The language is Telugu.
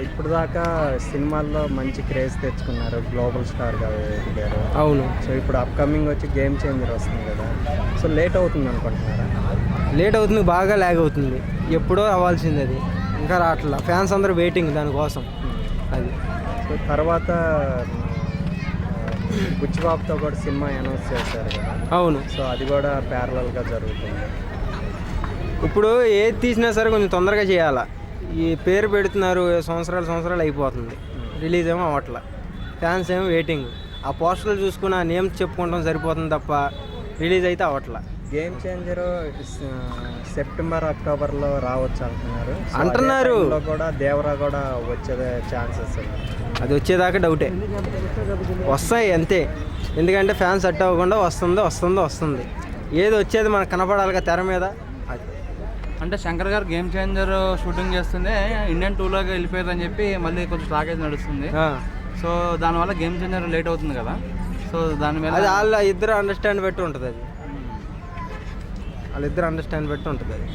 ఇప్పుడు దాకా సినిమాల్లో మంచి క్రేజ్ తెచ్చుకున్నారు, గ్లోబల్ స్టార్గా ఎదిగారు. అవును. సో ఇప్పుడు అప్కమింగ్ వచ్చి గేమ్ చేంజర్ వస్తుంది కదా, సో లేట్ అవుతుంది అనుకుంటున్నారా? లేట్ అవుతుంది, బాగా ల్యాగ్ అవుతుంది. ఎప్పుడో అవ్వాల్సింది అది, ఇంకా రావట్లా. ఫ్యాన్స్ అందరూ వెయిటింగ్ దానికోసం. అది సో తర్వాత బుచ్చిబాబుతో కూడా సినిమా అనౌన్స్ చేశారు కదా. అవును. సో అది కూడా ప్యారలల్గా జరుగుతుంది. ఇప్పుడు ఏది తీసినా సరే కొంచెం తొందరగా చేయాలా. ఈ పేరు పెడుతున్నారు, సంవత్సరాలు అయిపోతుంది, రిలీజ్ ఏమో అవ్వట్లా. ఫ్యాన్స్ ఏమో వెయిటింగ్. ఆ పోస్టర్లు చూసుకుని ఆ నేమ్స్ చెప్పుకుంటాం సరిపోతుంది తప్ప రిలీజ్ అయితే అవ్వట్లా. గేమ్ చేంజర్ సెప్టెంబర్ అక్టోబర్లో రావచ్చు అంటున్నారు. అంటున్నారు కూడా దేవరా కూడా వచ్చే ఛాన్సెస్. అది వచ్చేదాకా డౌటే. వస్తాయి అంతే, ఎందుకంటే ఫ్యాన్స్ సెట్ అవ్వకుండా వస్తుంది. ఏది వచ్చేది మనకు కనపడాలిగా తెర మీద. అంటే శంకర్ గారు గేమ్ చేంజర్ షూటింగ్ చేస్తుంటే ఇండియన్ 2లోకి వెళ్ళిపోయారని చెప్పి మళ్ళీ కొంచెం స్టాక్ అయితే నడుస్తుంది. సో దానివల్ల గేమ్ చేంజర్ లేట్ అవుతుంది కదా. సో దాని మీద అది వాళ్ళ ఇద్దరు అండర్స్టాండ్ పెట్టి ఉంటుంది. అది వాళ్ళిద్దరు అండర్స్టాండ్ పెట్టి ఉంటుంది. అది